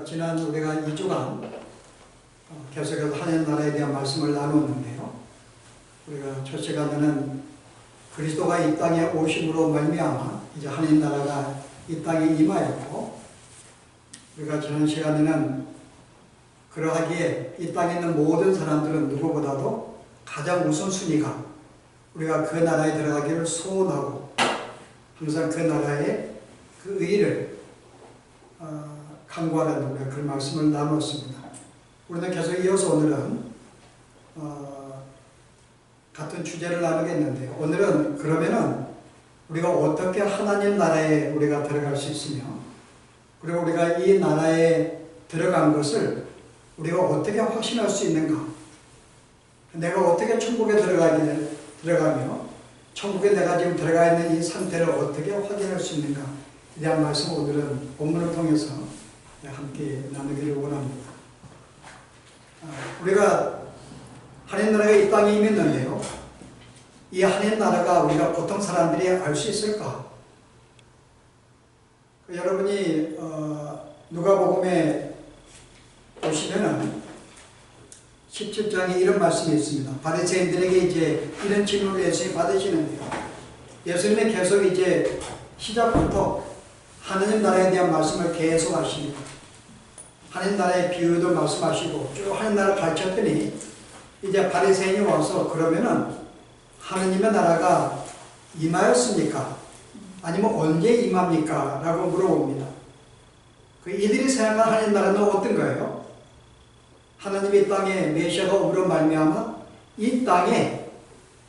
지난 우리가 2주간 계속해서 하나님 나라에 대한 말씀을 나누었는데요. 우리가 첫 시간에는 그리스도가 이 땅에 오심으로 말미암아 이제 하나님 나라가 이 땅에 임하였고, 우리가 지난 시간에는 그러하기에 이 땅에 있는 모든 사람들은 누구보다도 가장 우선순위가 우리가 그 나라에 들어가기를 소원하고 항상 그 나라의 그 의를 강구하는 우리가 그 말씀을 나눴습니다. 우리는 계속 이어서 오늘은 같은 주제를 나누겠는데요. 오늘은 그러면은 우리가 어떻게 하나님 나라에 우리가 들어갈 수 있으며, 그리고 우리가 이 나라에 들어간 것을 우리가 어떻게 확신할 수 있는가, 내가 어떻게 천국에 들어가며 천국에 내가 지금 들어가 있는 이 상태를 어떻게 확인할 수 있는가, 에 대한 말씀을 오늘은 본문을 통해서 함께 나누기를 원합니다. 우리가 하나님 나라가 이 땅에 임했는데요, 이 하나님 나라가 우리가 보통 사람들이 알 수 있을까? 여러분이 누가복음에 보시면은 17장에 이런 말씀이 있습니다. 바리새인들에게 이제 이런 질문을 예수님이 받으시는데요. 예수님이 계속 이제 시작부터 하나님 나라에 대한 말씀을 계속 하십니다. 하나님 나라의 비유도 말씀하시고 쭉 하나님 나라를 가르쳤더니 이제 바리새인이 와서 그러면은 하나님의 나라가 임하였습니까? 아니면 언제 임합니까? 라고 물어봅니다. 이들이 생각한 하나님 나라는 어떤 거예요? 하나님이 이 땅에 메시아가 오므로 말미암아 이 땅에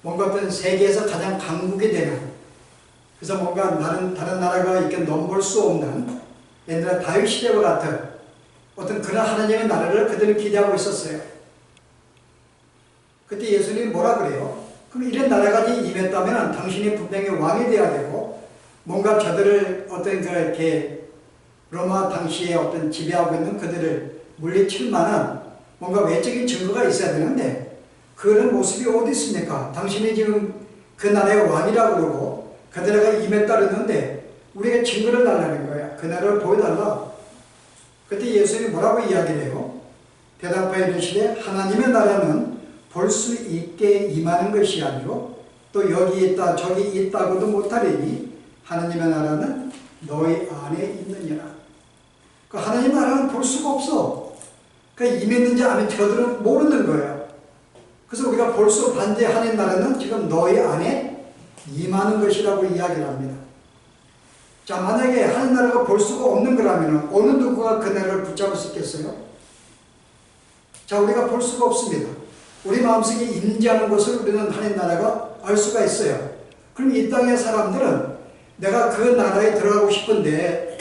뭔가 어떤 세계에서 가장 강국이 되는, 그래서 뭔가 다른 나라가 이렇게 넘볼 수 없는 옛날에 다윗 시대와 같은 어떤 그런 하나님의 나라를 그들은 기대하고 있었어요. 그때 예수님이 뭐라 그래요? 그럼 이런 나라까지 임했다면 당신이 분명히 왕이 되어야 되고, 뭔가 저들을 어떤 이렇게 로마 당시에 어떤 지배하고 있는 그들을 물리칠 만한 뭔가 외적인 증거가 있어야 되는데, 그런 모습이 어디 있습니까? 당신이 지금 그 나라의 왕이라고 그러고 그들에게 임했다 그러는데 우리가 증거를 달라는 거야. 그 나라를 보여달라. 그때 예수님이 뭐라고 이야기를 해요? 대답하여 이르시되 하나님의 나라는 볼 수 있게 임하는 것이 아니고 또 여기 있다 저기 있다고도 못하리니 하나님의 나라는 너희 안에 있느니라. 그 하나님 나라는 볼 수가 없어. 그러니까 임했는지 안 했는지 저들은 모르는 거예요. 그래서 우리가 볼 수 반대 하나님 나라는 지금 너희 안에 임하는 것이라고 이야기를 합니다. 자, 만약에 하나님 나라가 볼 수가 없는 거라면 어느 누구가 그 나라를 붙잡을 수 있겠어요? 자, 우리가 볼 수가 없습니다. 우리 마음속에 임재하는 것을 우리는 하나님 나라가 알 수가 있어요. 그럼 이 땅의 사람들은 내가 그 나라에 들어가고 싶은데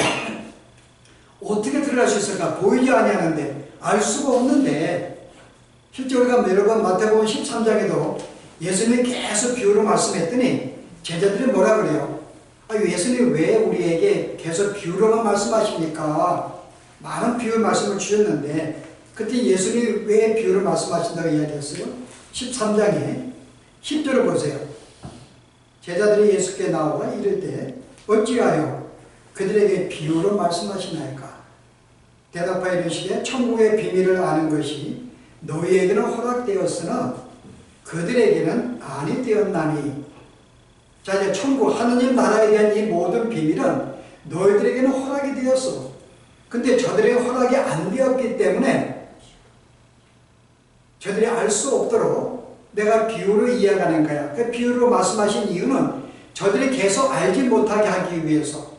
어떻게 들어갈 수 있을까? 보이지 아니하는데, 알 수가 없는데, 실제 우리가 여러 번 마태복음 13장에도 예수님이 계속 비유로 말씀했더니 제자들이 뭐라 그래요? 예수님 왜 우리에게 계속 비유로만 말씀하십니까? 많은 비유 말씀을 주셨는데 그때 예수님이 왜 비유를 말씀하신다고 이야기했어요? 13장에 10절을 보세요. 제자들이 예수께 나오라 이를 때 어찌하여 그들에게 비유로 말씀하시나이까? 대답하여 이르시되 천국의 비밀을 아는 것이 너희에게는 허락되었으나 그들에게는 아니 되었나니. 자, 이제 천국 하느님 나라에 대한 이 모든 비밀은 너희들에게는 허락이 되었어. 근데 저들에게 허락이 안 되었기 때문에 저들이 알 수 없도록 내가 비유로 이야기하는 거야. 그 비유로 말씀하신 이유는 저들이 계속 알지 못하게 하기 위해서.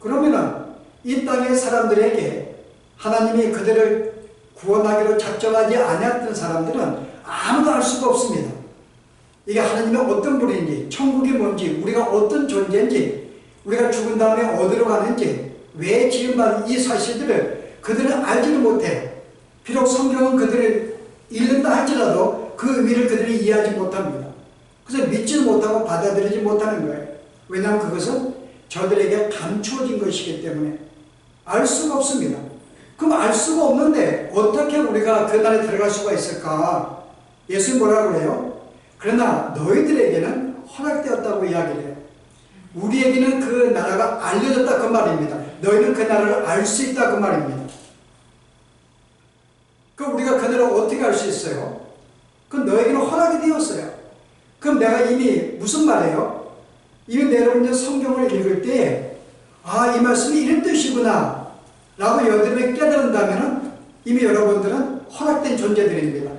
그러면은 이 땅의 사람들에게 하나님이 그들을 구원하기로 작정하지 않았던 사람들은 아무도 알 수가 없습니다. 이게 하나님의 어떤 분인지, 천국이 뭔지, 우리가 어떤 존재인지, 우리가 죽은 다음에 어디로 가는지, 왜 지금 이 사실들을 그들은 알지를 못해. 비록 성경은 그들을 읽는다 할지라도 그 의미를 그들이 이해하지 못합니다. 그래서 믿지 못하고 받아들이지 못하는 거예요. 왜냐하면 그것은 저들에게 감추어진 것이기 때문에 알 수가 없습니다. 그럼 알 수가 없는데 어떻게 우리가 그 나라에 들어갈 수가 있을까? 예수님 뭐라고 그래요? 그러나 너희들에게는 허락되었다고 이야기를 해요. 우리에게는 그 나라가 알려졌다 그 말입니다. 너희는 그 나라를 알 수 있다 그 말입니다. 그럼 우리가 그들을 어떻게 할 수 있어요? 그럼 너에게는 허락이 되었어요. 그럼 내가 이미 무슨 말이에요? 이미 여러분이 성경을 읽을 때 아, 이 말씀이 이런 뜻이구나 라고 여러분이 깨달은다면 이미 여러분들은 허락된 존재들입니다.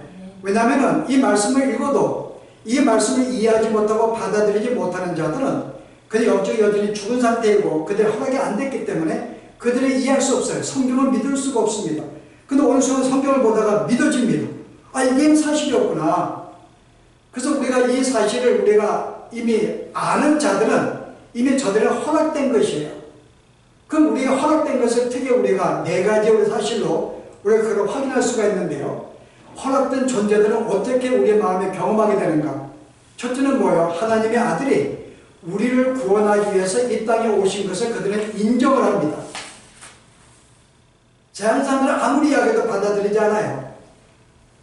왜냐하면 이 말씀을 읽어도 이 말씀을 이해하지 못하고 받아들이지 못하는 자들은 그들 영적인 여전히 죽은 상태이고 그들의 허락이 안 됐기 때문에 그들을 이해할 수 없어요. 성경을 믿을 수가 없습니다. 근데 어느 순간 성경을 보다가 믿어집니다. 아, 이게 사실이었구나. 그래서 우리가 이 사실을 우리가 이미 아는 자들은 이미 저들은 허락된 것이에요. 그럼 우리가 허락된 것을 특히 우리가 네 가지의 사실로 우리가 그걸 확인할 수가 있는데요. 허락된 존재들은 어떻게 우리의 마음에 경험하게 되는가? 첫째는 뭐예요? 하나님의 아들이 우리를 구원하기 위해서 이 땅에 오신 것을 그들은 인정을 합니다. 세상 사람들은 아무리 이야기해도 받아들이지 않아요.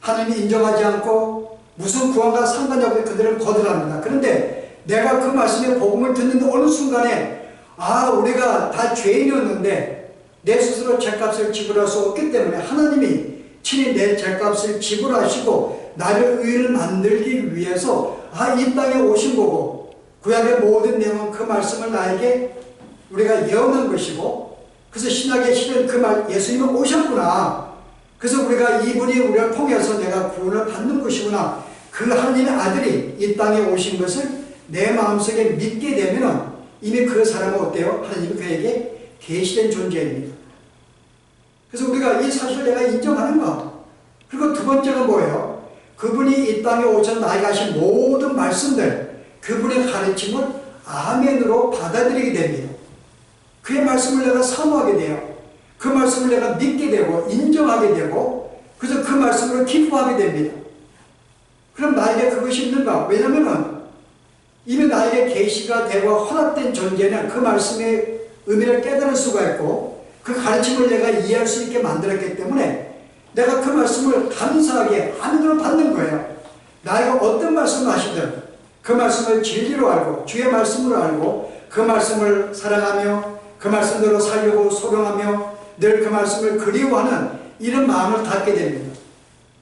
하나님이 인정하지 않고 무슨 구원과 상관이 없게 그들은 거절합니다. 그런데 내가 그 말씀의 복음을 듣는데 어느 순간에 아, 우리가 다 죄인이었는데 내 스스로 죄값을 지불할 수 없기 때문에 하나님이 친히 내 죄값을 지불하시고 나를 의를 만들기 위해서 아, 이 땅에 오신 거고 구약의 모든 내용은 그 말씀을 나에게 우리가 예언한 것이고 그래서 신약에 실은 그 말 예수님은 오셨구나. 그래서 우리가 이분이 우리를 통해서 내가 구원을 받는 것이구나. 그 하나님의 아들이 이 땅에 오신 것을 내 마음속에 믿게 되면 이미 그 사람은 어때요? 하나님이 그에게 계시된 존재입니다. 그래서 우리가 이 사실을 내가 인정하는가? 그리고 두 번째가 뭐예요? 그분이 이 땅에 오셔서 나에게 하신 모든 말씀들, 그분의 가르침을 아멘으로 받아들이게 됩니다. 그의 말씀을 내가 사모하게 돼요. 그 말씀을 내가 믿게 되고 인정하게 되고 그래서 그 말씀으로 기뻐하게 됩니다. 그럼 나에게 그것이 있는가? 왜냐하면 이미 나에게 계시가 되고 허락된 존재는 그 말씀의 의미를 깨달을 수가 있고 그 가르침을 내가 이해할 수 있게 만들었기 때문에 내가 그 말씀을 감사하게 아멘으로 받는 거예요. 나에게 어떤 말씀을 하시든 그 말씀을 진리로 알고 주의 말씀으로 알고 그 말씀을 사랑하며 그 말씀대로 살려고 소명하며 늘 그 말씀을 그리워하는 이런 마음을 갖게 됩니다.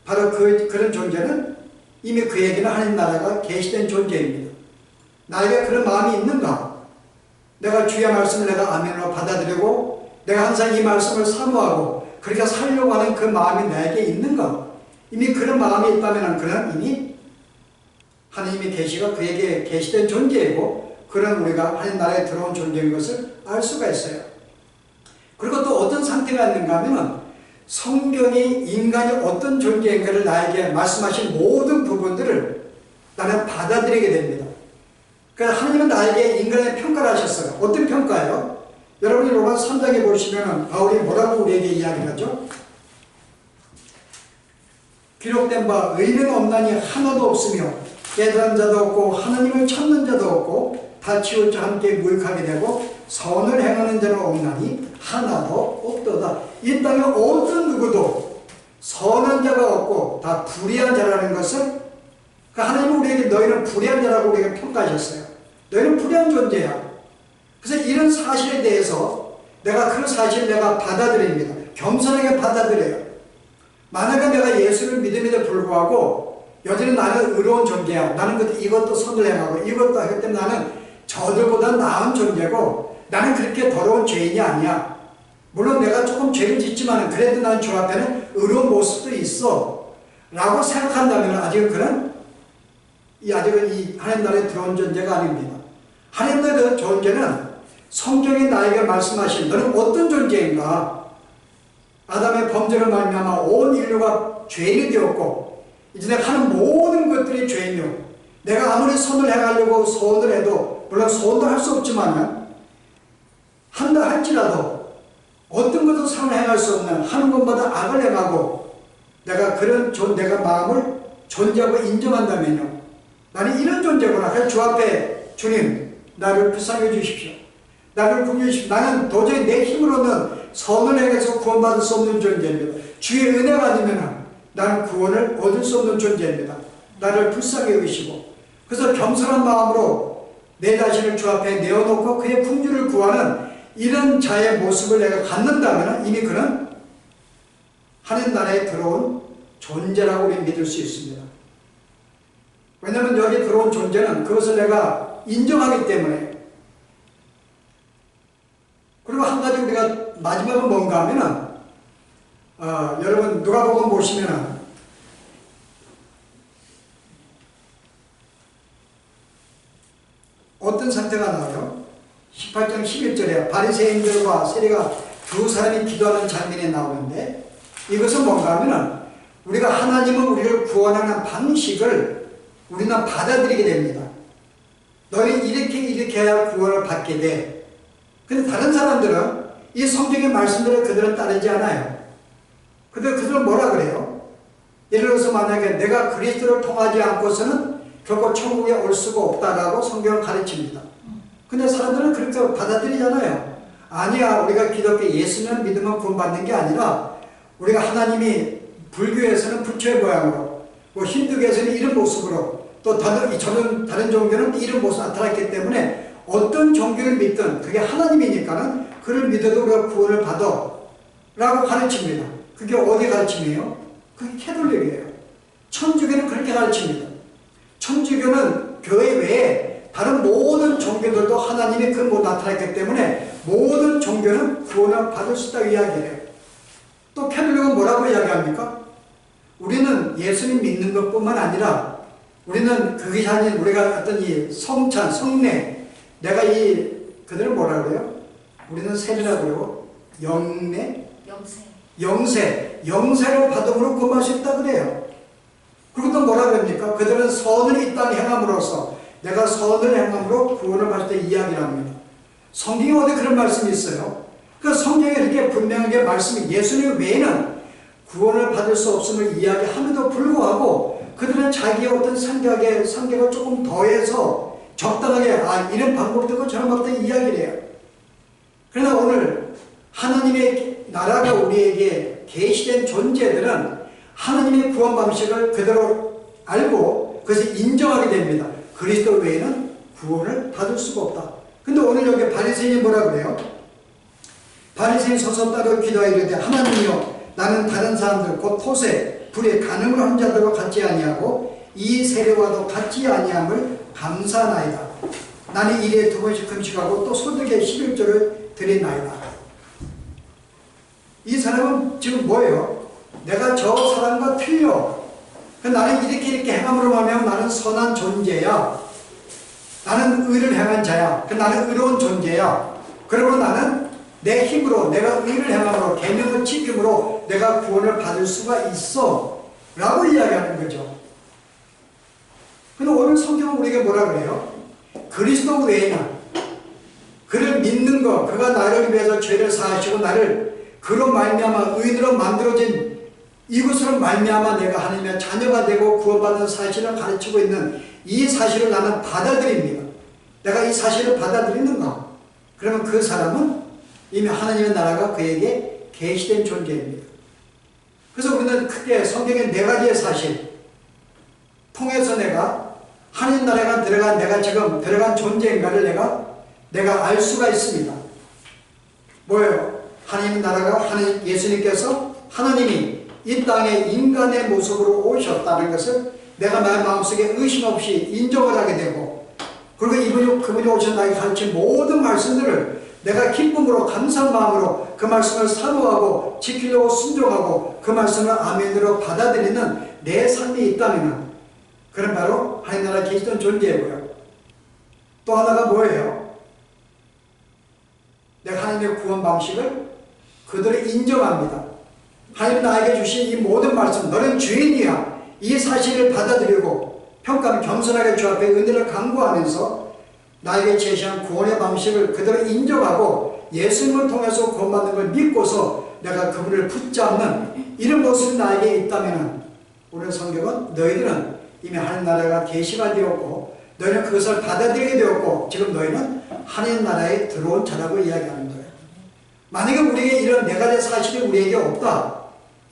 바로 그런 존재는 이미 그에게는 하나님 나라가 계시된 존재입니다. 나에게 그런 마음이 있는가? 내가 주의 말씀을 내가 아멘으로 받아들이고 내가 항상 이 말씀을 사모하고 그렇게 살려고 하는 그 마음이 나에게 있는가? 이미 그런 마음이 있다면 그는 이미 하나님의 계시가 그에게 계시된 존재이고 그런 우리가 하나님 나라에 들어온 존재인 것을 알 수가 있어요. 그리고 또 어떤 상태가 있는가 하면 성경이 인간이 어떤 존재인가를 나에게 말씀하신 모든 부분들을 나는 받아들이게 됩니다. 그러니까 하나님은 나에게 인간의 평가를 하셨어요. 어떤 평가예요? 여러분이 로마서 3장에 보시면 바울이 뭐라고 우리에게 이야기를 하죠? 기록된 바 의인은 없나니 하나도 없으며 깨달은 자도 없고 하나님을 찾는 자도 없고 다 치울 자 함께 무익하게 되고 선을 행하는 자는 없나니 하나도 없도다. 이 땅에 어떤 누구도 선한 자가 없고 다 불의한 자라는 것을 그러니까 하나님은 우리에게 너희는 불의한 자라고 우리에게 평가하셨어요. 너희는 불의한 존재야. 그래서 이런 사실에 대해서 내가 그 사실을 내가 받아들입니다. 겸손하게 받아들여요. 만약에 내가 예수를 믿음에도 불구하고 여전히 나는 의로운 존재야. 나는 이것도 선을 행하고 이것도 하기 때문에 나는 저들보다 나은 존재고 나는 그렇게 더러운 죄인이 아니야. 물론 내가 조금 죄를 짓지만 그래도 난 주 앞에는 의로운 모습도 있어 라고 생각한다면 아직은 이 하나님 나라에 들어온 존재가 아닙니다. 하나님 나라의 존재는 성경이 나에게 말씀하신 너는 어떤 존재인가? 아담의 범죄를 말미암아 온 인류가 죄인이 되었고 이제 내가 하는 모든 것들이 죄인이요. 내가 아무리 선을 행하려고 소원을 해도 물론 소원도 할 수 없지만 한다 할지라도 어떤 것도 선을 행할 수 없는 하는 것마다 악을 행하고 내가 내가 마음을 존재하고 인정한다면요. 나는 이런 존재구나. 그래서 주 앞에 주님 나를 불쌍해 주십시오. 나를 구원해 주십시오. 나는 도저히 내 힘으로는 선을 행해서 구원받을 수 없는 존재입니다. 주의 은혜가 아니면 나는 구원을 얻을 수 없는 존재입니다. 나를 불쌍히 여기시고 그래서 겸손한 마음으로 내 자신을 주 앞에 내어놓고 그의 긍휼을 구하는 이런 자의 모습을 내가 갖는다면 이미 그는 하나님 나라에 들어온 존재라고 우리 믿을 수 있습니다. 왜냐하면 여기 들어온 존재는 그것을 내가 인정하기 때문에. 그리고 한 가지 우리가 마지막은 뭔가 하면은 여러분 누가복음 보시면은 어떤 상태가 나와요? 18장 11절에 바리새인들과 세리가 두 사람이 기도하는 장면이 나오는데, 이것은 뭔가 하면은 우리가 하나님은 우리를 구원하는 방식을 우리는 받아들이게 됩니다. 너희 이렇게 해야 구원을 받게 돼. 근데 다른 사람들은 이 성경의 말씀들을 그들은 따르지 않아요. 그들은 뭐라 그래요? 예를 들어서 만약에 내가 그리스도를 통하지 않고서는 결코 천국에 올 수가 없다라고 성경을 가르칩니다. 근데 사람들은 그렇게 받아들이잖아요. 아니야, 우리가 기독교 예수는 믿으면 구원받는 게 아니라 우리가 하나님이 불교에서는 부처의 모양으로, 뭐 힌두교에서는 이런 모습으로, 또 다른 종교는 이런 모습으로 나타났기 때문에 어떤 종교를 믿든 그게 하나님이니까는 그를 믿어도 우리가 구원을 받아 라고 가르칩니다. 그게 어디 가르침이에요? 그게 캐톨릭이에요. 천주교는 그렇게 가르칩니다. 천주교는 교회 외에 다른 모든 종교들도 하나님이 그 못 나타났기 때문에 모든 종교는 구원을 받을 수 있다고 이야기해요. 또 캐톨릭은 뭐라고 이야기합니까? 우리는 예수님 믿는 것뿐만 아니라 우리는 그것이 아닌 우리가 어떤 이 성찬, 성례, 내가 그들은 뭐라 그래요? 우리는 세례라고 그러고 영례? 영세로 받음으로 구원할 수 있다 그래요. 그리고 또 뭐라 그럽니까? 그들은 선을 이 땅에 행함으로써 내가 선을 행함으로 구원을 받을 때 이야기를 합니다. 성경에 어디 그런 말씀이 있어요? 그 성경에 이렇게 분명하게 말씀이 예수님 외에는 구원을 받을 수 없음을 이야기함에도 불구하고 그들은 자기의 어떤 성격을 조금 더해서 적당하게 이런 방법도 있고 저런 방법도 이야기를 해요. 그러나 오늘 하나님의 나라가 우리에게 계시된 존재들은 하나님의 구원 방식을 그대로 알고 그것을 인정하게 됩니다. 그리스도 외에는 구원을 받을 수가 없다. 근데 오늘 여기 바리새인이 뭐라 그래요? 바리새인 서서 따로 기도하여 이르되 하나님이여 나는 다른 사람들 곧 토세 불에 간음을 한 자들과 같지 아니하고 이 세례와도 같지 아니함을 감사하나이다. 나는 일에 2번씩 금식하고 또 소득의 11조를 드리나이다. 이 사람은 지금 뭐예요? 내가 저 사람과 틀려. 나는 이렇게 행함으로 말하면 나는 선한 존재야. 나는 의를 행한 자야. 나는 의로운 존재야. 그리고 나는 내 힘으로 내가 의를 행함으로 계명을 지킴으로 내가 구원을 받을 수가 있어 라고 이야기하는 거죠. 근데 오늘 성경은 우리에게 뭐라 그래요? 그리스도 외에는 그를 믿는 것, 그가 나를 위해서 죄를 사하시고 나를 그로 말미암아 의인으로 만들어진 이것으로 말미암아 내가 하나님의 자녀가 되고 구원받는 사실을 가르치고 있는 이 사실을 나는 받아들입니다. 내가 이 사실을 받아들이는가? 그러면 그 사람은 이미 하나님의 나라가 그에게 계시된 존재입니다. 그래서 우리는 크게 성경의 4가지의 사실 통해서 내가 하나님 나라가 내가 지금 들어간 존재인가를 내가 알 수가 있습니다. 뭐예요? 하나님 나라가 예수님께서 하나님이 이 땅에 인간의 모습으로 오셨다는 것을 내가 나의 마음속에 의심 없이 인정을 하게 되고, 그리고 그분이 오셔서 나에게 가르친 모든 말씀들을 내가 기쁨으로 감사한 마음으로 그 말씀을 사모하고 지키려고 순종하고 그 말씀을 아멘으로 받아들이는 내 삶이 있다면 그런 바로 하나님 나라에 계시던 존재이고요. 또 하나가 뭐예요? 내가 하나님의 구원 방식을 그들을 인정합니다. 하나님 나에게 주신 이 모든 말씀, 너는 죄인이야. 이 사실을 받아들이고 평가하면 겸손하게 주 앞에 은혜를 강구하면서 나에게 제시한 구원의 방식을 그대로 인정하고 예수님을 통해서 구원받는 걸 믿고서 내가 그분을 붙잡는 이런 모습이 나에게 있다면 오늘 성경은 너희들은 이미 하나님 나라가 계시가 되었고 너희는 그것을 받아들이게 되었고 지금 너희는 하나님 나라에 들어온 자라고 이야기하는 거예요. 만약에 우리에게 이런 4가지 사실이 우리에게 없다.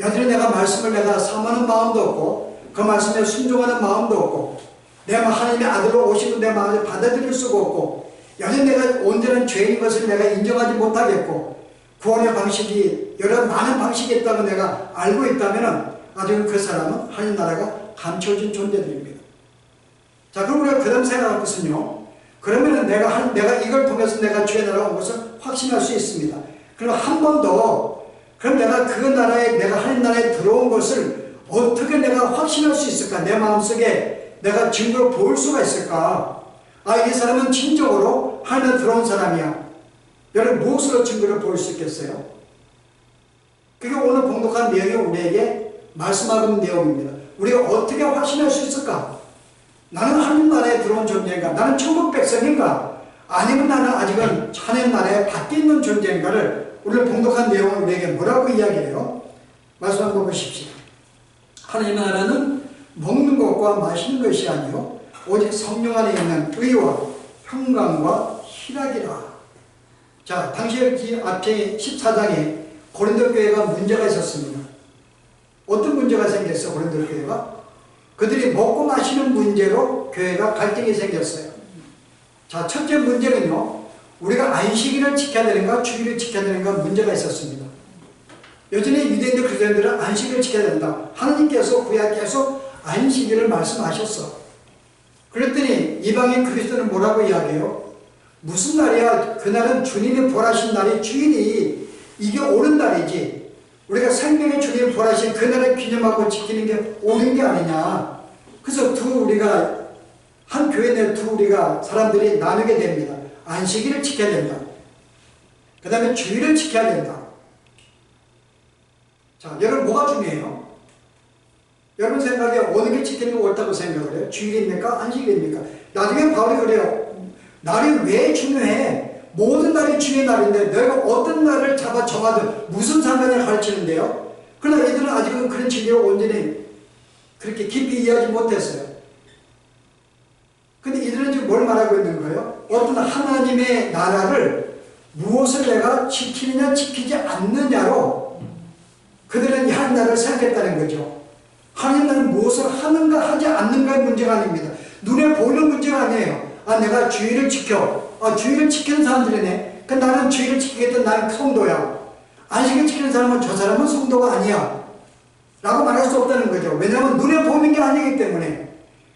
여전히 내가 말씀을 사모하는 마음도 없고 그 말씀에 순종하는 마음도 없고 내가 하나님의 아들로 오시고 내 마음을 받아들일 수가 없고 여전히 내가 온전한 죄인 것을 내가 인정하지 못하겠고 구원의 방식이 여러 많은 방식이 있다고 내가 알고 있다면 아직은 그 사람은 하나님 나라가 감춰진 존재들입니다. 자, 그럼 우리가 그 다음 생각할 것은요, 그러면은 내가 이걸 통해서 내가 주의 나라가 온 것을 확신할 수 있습니다. 그럼 한 번 더, 그럼 내가 그 나라에, 내가 하나님 나라에 들어온 것을 어떻게 내가 확신할 수 있을까? 내 마음속에 내가 증거로 볼 수가 있을까? 아, 이 사람은 진정으로 하나님에 들어온 사람이야. 여러분, 무엇으로 증거를 볼 수 있겠어요? 그게 오늘 봉독한 내용이 우리에게 말씀하는 내용입니다. 우리가 어떻게 확신할 수 있을까? 나는 하나님 나라에 들어온 존재인가? 나는 천국 백성인가? 아니면 나는 아직은 하나님 나라에 밖에 있는 존재인가를 오늘 봉독한 내용은 우리에게 뭐라고 이야기해요? 말씀 한번 보십시오. 하나님 나라는 먹는 것과 마시는 것이 아니요 오직 성령 안에 있는 의와 평강과 희락이라. 자, 당시 앞에 14장에 고린도 교회가 문제가 있었습니다. 어떤 문제가 생겼어요? 고린도 교회가? 그들이 먹고 마시는 문제로 교회가 갈등이 생겼어요. 자, 첫째 문제는요, 우리가 안식일을 지켜야 되는가 주일을 지켜야 되는가 문제가 있었습니다. 여전히 유대인들 그리스도인들은 안식일을 지켜야 된다. 하나님께서 구약에서 안식일을 말씀하셨어. 그랬더니 이방인 그리스도는 뭐라고 이야기해요? 무슨 날이야? 그날은 주님이 벌하신 날이 주일이 이게 옳은 날이지. 우리가 생명의 주님이 벌하신 그날을 기념하고 지키는 게 옳은 게 아니냐. 그래서 우리가 한 교회 내 우리가 사람들이 나누게 됩니다. 안식일을 지켜야 된다. 그 다음에 주일을 지켜야 된다. 자, 여러분 뭐가 중요해요? 여러분 생각에 어느 게 지키는 게 옳다고 생각을 해요? 주일입니까? 안식일입니까? 나중에 바울이 그래요. 날이 왜 중요해? 모든 날이 주의 날인데 내가 어떤 날을 잡아 정하든 무슨 상관을 가르치는데요? 그러나 이들은 아직은 그런 진리를 온전히 그렇게 깊이 이해하지 못했어요. 근데 이들은 지금 뭘 말하고 있는 거예요? 어떤 하나님의 나라를 무엇을 내가 지키느냐 지키지 않느냐로 그들은 이 하나님 나라를 생각했다는 거죠. 하나님 나라는 무엇을 하는가 하지 않는가의 문제가 아닙니다. 눈에 보이는 문제가 아니에요. 아, 내가 주의를 지켜. 아, 주의를 지키는 사람들이네. 그 나는 주의를 지키겠던 나는 성도야. 안식을 지키는 사람은 저 사람은 성도가 아니야. 라고 말할 수 없다는 거죠. 왜냐하면 눈에 보이는 게 아니기 때문에.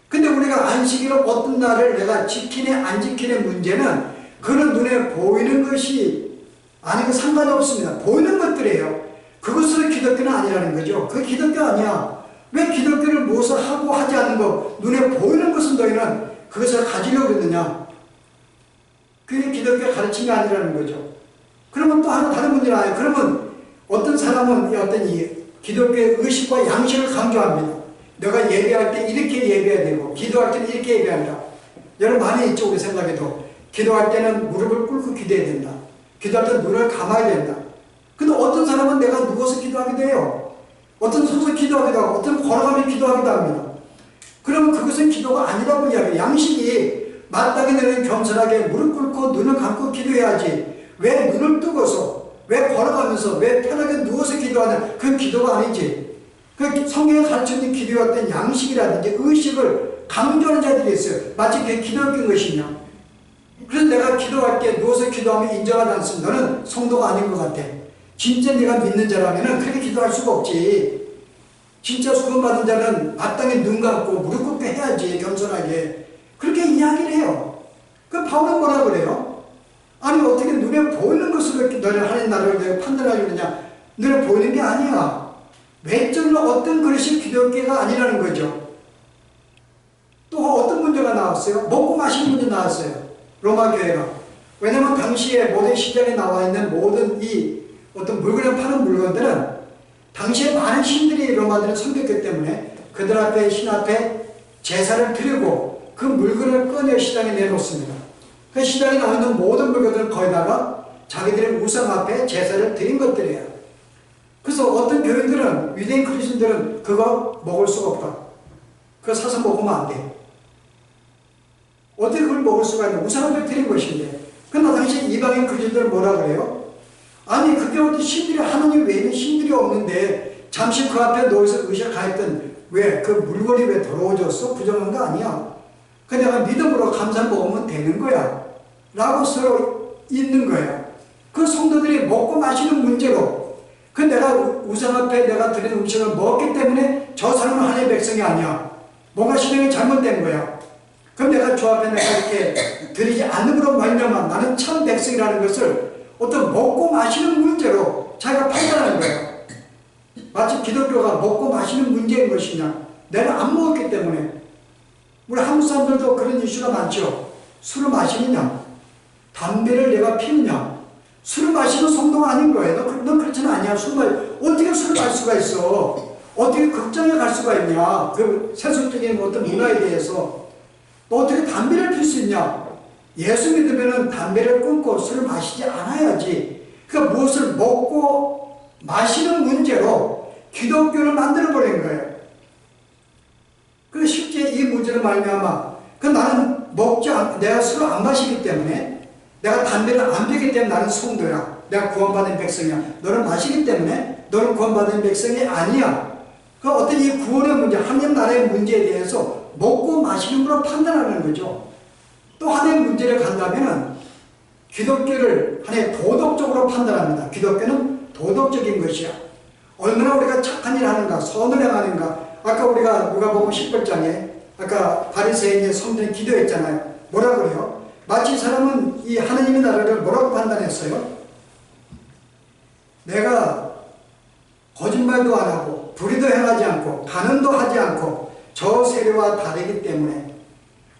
근데 우리가 안식일을 어떤 날을 내가 지키네 안 지키네 문제는 그는 눈에 보이는 것이 아니고 상관이 없습니다. 보이는 것들이에요. 그것은 기독교는 아니라는 거죠. 그게 기독교 아니야. 왜 기독교를 무엇을 하고 하지 않는 것, 눈에 보이는 것은 너희는 그것을 가지려고 그러느냐. 그게 기독교가 가르친 게 아니라는 거죠. 그러면 또 하나 다른 문제는 아니에요. 그러면 어떤 사람은 어떤 이 기독교의 의식과 양식을 강조합니다. 내가 예배할 때 이렇게 예배해야 되고 기도할 때는 이렇게 예배한다. 여러분 많이 있죠. 우리 생각에도 기도할 때는 무릎을 꿇고 기도해야 된다. 기도할 때는 눈을 감아야 된다. 근데 어떤 사람은 내가 누워서 기도하기도 해요. 어떤 서서 기도하기도 하고 어떤 걸어가며 기도하기도 합니다. 그러면 그것은 기도가 아니라고 이야기해요. 양식이 마땅히 너는 겸손하게 무릎 꿇고 눈을 감고 기도해야지. 왜 눈을 뜨고서 왜 걸어가면서 왜 편하게 누워서 기도하는 그 기도가 아니지. 그 성경에 가르쳐진 기도의 어떤 양식이라든지 의식을 강조하는 자들이 있어요. 마치 그게 기독교인 것이냐. 그래서 내가 기도할 때 누워서 기도하면 인정하지 않습니다. 너는 성도가 아닌 것 같아. 진짜 네가 믿는 자라면 그렇게 기도할 수가 없지. 진짜 수건받은 자는 마땅히 눈 감고 무릎 꿇고 해야지. 겸손하게. 그렇게 이야기를 해요. 그 바울은 뭐라 그래요? 아니 어떻게 눈에 보이는 것으로 너를 하나님 나라를 내가 판단하려느냐. 눈에 보이는 게 아니야. 외적으로 어떤 그릇이 기독교가 아니라는 거죠. 또 어떤 문제가 나왔어요? 먹고 마시는 문제 나왔어요. 로마 교회가. 왜냐하면 당시에 모든 시장에 나와 있는 모든 이 어떤 물건을 파는 물건들은 당시에 많은 신들이 로마들을 섬겼기 때문에 그들 앞에 신 앞에 제사를 드리고 그 물건을 꺼내 시장에 내놓습니다. 그 시장에 나와 있는 모든 물건들을 거기다가 자기들의 우상 앞에 제사를 드린 것들이에요. 그래서 어떤 교인들은 유대인 그리스도인들은 그거 먹을 수가 없다. 그거 사서 먹으면 안 돼. 어떻게 그걸 먹을 수가 있냐. 우상 앞에 드린 것인데. 그러나 당시 이방인 그리스도인들은 뭐라 그래요? 아니 그게 어떤 신들이 하나님 외에는 신들이 없는데 잠시 그 앞에 놓여서 의식하였던 왜 그 물건이 왜 더러워졌어? 부정한 거 아니야. 그 내가 믿음으로 감사 먹으면 되는 거야. 라고 서로 있는 거야. 그 성도들이 먹고 마시는 문제로 그 내가 우상 앞에 내가 드린 음식을 먹었기 때문에 저 사람은 하나님의 백성이 아니야. 뭔가 신앙이 잘못된 거야. 그럼 내가 저 앞에 내가 이렇게 드리지 않음으로 말미암아 나는 참 백성이라는 것을 어떤 먹고 마시는 문제로 자기가 판단하는 거예요. 마치 기독교가 먹고 마시는 문제인 것이냐. 내가 안 먹었기 때문에. 우리 한국 사람들도 그런 이슈가 많죠. 술을 마시느냐, 담배를 내가 피우냐. 술을 마시는 성도가 아닌 거예요. 너 그렇지는 않냐. 어떻게 술을 마실 수가 있어? 어떻게 극장에 갈 수가 있냐. 그 세속적인 어떤 문화에 대해서. 너 어떻게 담배를 필 수 있냐. 예수 믿으면 담배를 끊고 술을 마시지 않아야지. 그러니까 무엇을 먹고 마시는 문제로 기독교를 만들어버린 거예요. 그 실제 이 문제를 말미암아 나는 내가 술을 안 마시기 때문에, 내가 담배를 안 피우기 때문에 나는 성도야. 내가 구원받은 백성이야. 너는 마시기 때문에 너는 구원받은 백성이 아니야. 그 어떤 이 구원의 문제, 하나님 나라의 문제에 대해서 먹고 마시는 걸로 판단하는 거죠. 또 하나의 문제를 간다면 기독교를 하나의 도덕적으로 판단합니다. 기독교는 도덕적인 것이야. 얼마나 우리가 착한 일을 하는가, 선을 행하는가. 아까 우리가 누가복음 10장에 아까 바리새인의 성전 기도했잖아요. 뭐라 그래요? 마치 이 사람은 이 하나님의 나라를 뭐라고 판단했어요? 내가 거짓말도 안 하고 불의도 행하지 않고 간음도 하지 않고 저 세례와 다르기 때문에,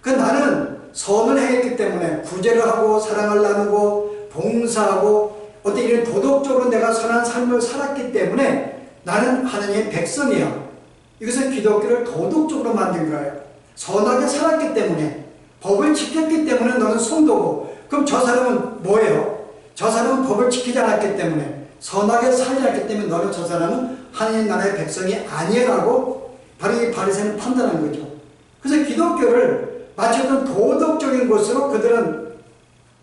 나는 선을 행했기 때문에 구제를 하고 사랑을 나누고 봉사하고 어떤 이런 도덕적으로 내가 선한 삶을 살았기 때문에 나는 하나님의 백성이야. 이것은 기독교를 도덕적으로 만든 거예요. 선하게 살았기 때문에, 법을 지켰기 때문에 너는 성도고, 그럼 저 사람은 뭐예요? 저 사람은 법을 지키지 않았기 때문에, 선하게 살지 않기 때문에 너는 저 사람은 하나님 나라의 백성이 아니라고 바로 이 바리새인은 판단한 거죠. 그래서 기독교를 마치 어떤 도덕적인 것으로 그들은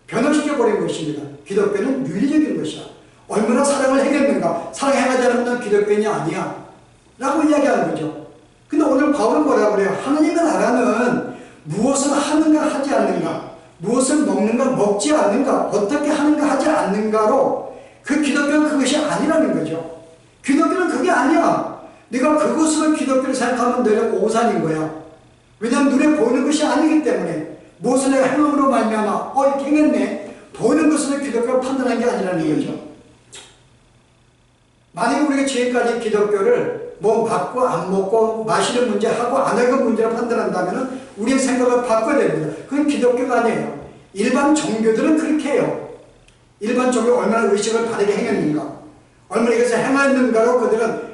변형시켜버린 것입니다. 기독교는 윤리적인 것이야. 얼마나 사랑을 행했는가. 사랑 행하지 않으면 기독교인이 아니야 라고 이야기하는 거죠. 근데 오늘 바울은 뭐라고 그래요? 하나님의 나라는 무엇을 하는가 하지 않는가, 무엇을 먹는가 먹지 않는가, 어떻게 하는가 하지 않는가로, 그 기독교는 그것이 아니라는 거죠. 기독교는 그게 아니야. 네가 그것으로 기독교를 생각하면 너는 오산인 거야. 왜냐하면 눈에 보이는 것이 아니기 때문에. 무엇을 내가 행함으로 말미암아 이렇게 행했네, 보이는 것으로 기독교를 판단한 게 아니라는 거죠. 만약에 우리가 지금까지 기독교를 먹고 안 먹고 마시는 문제 하고 안 하는 문제로 판단한다면 우리의 생각을 바꿔야 됩니다. 그건 기독교가 아니에요. 일반 종교들은 그렇게 해요. 일반 종교 얼마나 의식을 바르게 행했는가, 얼마나 이것을 행했는가로 그들은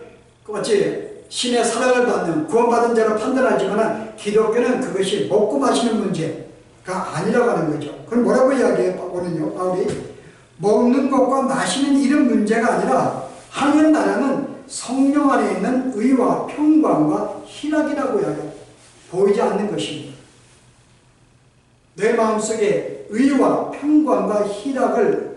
어찌 신의 사랑을 받는 구원받은 자로 판단하지만, 기독교는 그것이 먹고 마시는 문제가 아니라고 하는 거죠. 그럼 뭐라고 이야기해요? 오는요, 바울이 먹는 것과 마시는 이런 문제가 아니라 하나님 나라는 성령 안에 있는 의와 평강과 희락이라고 이야기해요. 보이지 않는 것입니다. 내 마음속에 의와 평강과 희락을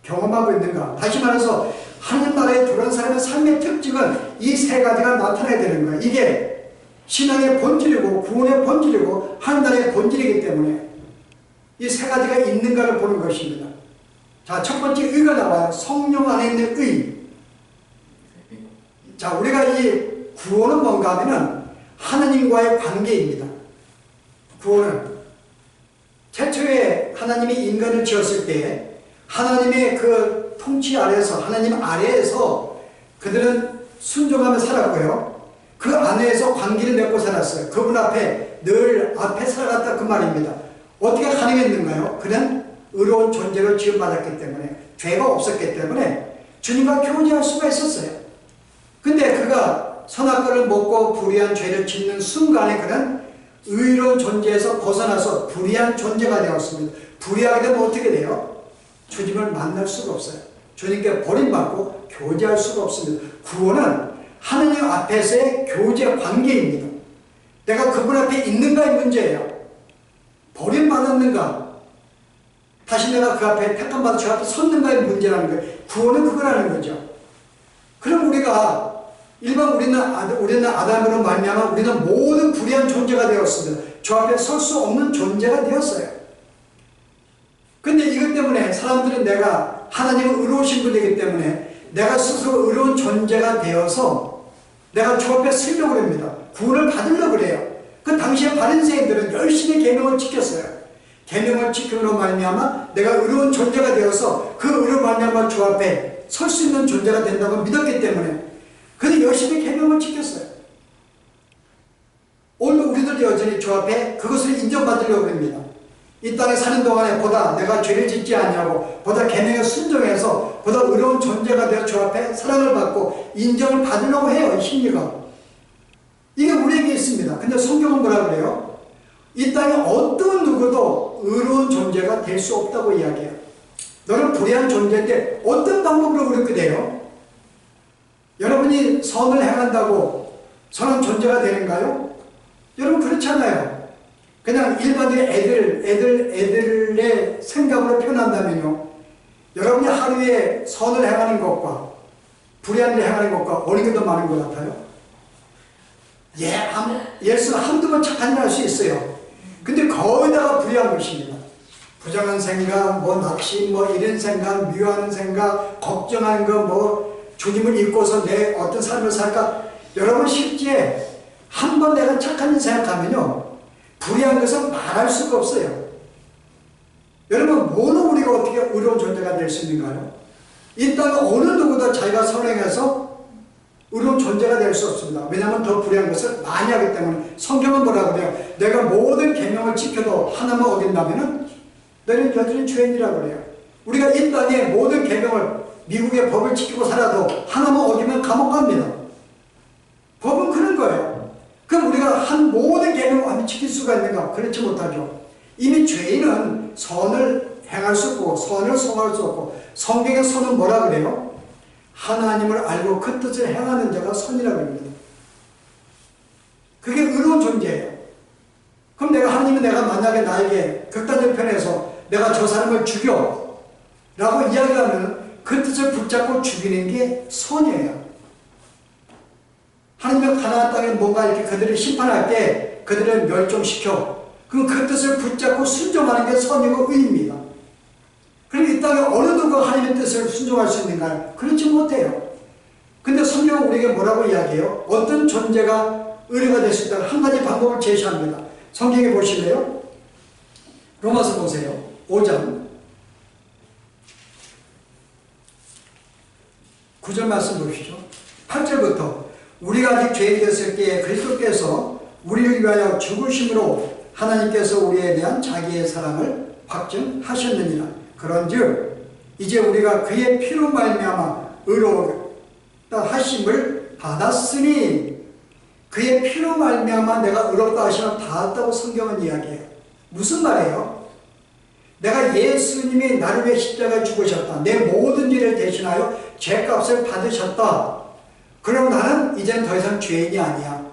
경험하고 있는가? 다시 말해서 하나님 나라에 들어온 사람의 삶의 특징은 이 세 가지가 나타나야 되는 거예요. 이게 신앙의 본질이고 구원의 본질이고 하나님 나라의 본질이기 때문에 이 세 가지가 있는가를 보는 것입니다. 자, 첫 번째 의가 나와요. 성령 안에 있는 의. 자, 우리가 이 구원은 뭔가 하면은 하나님과의 관계입니다. 구원은 최초에 하나님이 인간을 지었을 때 하나님의 그 통치 아래에서, 하나님 아래에서 그들은 순종하며 살았고요. 그 안에서 관계를 맺고 살았어요. 그분 앞에 늘 앞에 살아갔다 그 말입니다. 어떻게 가능했는가요? 그는 의로운 존재로 지음받았기 때문에, 죄가 없었기 때문에 주님과 교제할 수가 있었어요. 근데 그가 선악과를 먹고 불의한 죄를 짓는 순간에 그는 의로운 존재에서 벗어나서 불의한 존재가 되었습니다. 불의하게 되면 어떻게 돼요? 주님을 만날 수가 없어요. 주님께 버림받고 교제할 수가 없습니다. 구원은 하나님 앞에서의 교제 관계입니다. 내가 그분 앞에 있는가의 문제예요. 버림받았는가, 다시 내가 그 앞에 택함받아 저 앞에 섰는가의 문제라는 거예요. 구원은 그거라는 거죠. 그럼 우리가 일반 우리는 아담으로 말미암아 우리는 모든 불의한 존재가 되었습니다. 저 앞에 설 수 없는 존재가 되었어요. 근데 이것 때문에 사람들은 내가 하나님은 의로우신 분이기 때문에 내가 스스로 의로운 존재가 되어서 내가 주 앞에 서려고 합니다. 구원을 받으려고 그래요. 그 당시에 바리새인들은 열심히 계명을 지켰어요. 계명을 지킴으로 말미암아 내가 의로운 존재가 되어서 그 의로 말미암아 주 앞에 설 수 있는 존재가 된다고 믿었기 때문에 그들이 열심히 계명을 지켰어요. 오늘 우리들 여전히 주 앞에 그것을 인정받으려고 합니다. 이 땅에 사는 동안에 보다 내가 죄를 짓지 않냐고 보다 계명에 순종해서 보다 의로운 존재가 되어 주 앞에 사랑을 받고 인정을 받으려고 해요. 이 심리가. 이게 우리에게 있습니다. 근데 성경은 뭐라 그래요? 이 땅에 어떤 누구도 의로운 존재가 될 수 없다고 이야기해요. 너는 불의한 존재인데 어떤 방법으로 그렇게 돼요? 여러분이 선을 행한다고 선한 존재가 되는가요? 여러분 그렇잖아요. 그냥 일반적인 애들의 생각으로 표현한다면요. 여러분이 하루에 선을 행하는 것과 불의한 일을 행하는 것과 어느 게 더 많은 것 같아요? 예수는 한두 번 착한 일 할 수 있어요. 근데 거의 다가 불의한 것입니다. 부정한 생각, 낙심, 이런 생각, 미워하는 생각, 걱정하는 거, 주님을 잊고서 내 어떤 삶을 살까? 여러분 실제 한 번 내가 착한 일 생각하면요. 불의한 것은 말할 수가 없어요. 여러분, 뭐로 우리가 어떻게 의로운 존재가 될 수 있는가요? 이 땅에 어느 누구도 자기가 선행해서 의로운 존재가 될 수 없습니다. 왜냐하면 더 불의한 것을 많이 하기 때문에. 성경은 뭐라고 그래요? 내가 모든 계명을 지켜도 하나만 어긴다면 너는 여전히 죄인이라고 그래요. 우리가 이 땅에 모든 계명을 미국의 법을 지키고 살아도 하나만 어기면 감옥 갑니다. 법은 그런 거예요. 그럼 우리가 한 모든 계명을 완전히 지킬 수가 있는가? 그렇지 못하죠. 이미 죄인은 선을 행할 수 없고 선을 성할 수 없고 성경의 선은 뭐라 그래요? 하나님을 알고 그 뜻을 행하는 자가 선이라고 합니다. 그게 의로운 존재예요. 그럼 내가 만약에 나에게 극단적 편에서 내가 저 사람을 죽여 라고 이야기하면 그 뜻을 붙잡고 죽이는 게 선이에요. 하나님의 가나안 땅에 뭔가 이렇게 그들을 심판할 때 그들을 멸종시켜 그럼 그 뜻을 붙잡고 순종하는 게 선이고 의입니다. 그럼 이 땅에 어느 누가 하나님의 뜻을 순종할 수 있는가요? 그렇지 못해요. 근데 성경은 우리에게 뭐라고 이야기해요? 어떤 존재가 의뢰가 될 수 있다. 한 가지 방법을 제시합니다. 성경에 보실래요? 로마서 보세요. 5장 9절 말씀 보시죠. 8절부터 우리가 아직 죄인이었을 때에 그리스도께서 우리를 위하여 죽으심으로 하나님께서 우리에 대한 자기의 사랑을 확증하셨느니라. 그런즉 이제 우리가 그의 피로 말미암아 의롭다 하심을 받았으니 그의 피로 말미암아 내가 의롭다 하심을 받았다고 성경은 이야기해요. 무슨 말이에요? 내가 예수님이 나를 위해 십자가에 죽으셨다. 내 모든 일을 대신하여 죄값을 받으셨다. 그럼 나는 이젠 더 이상 죄인이 아니야.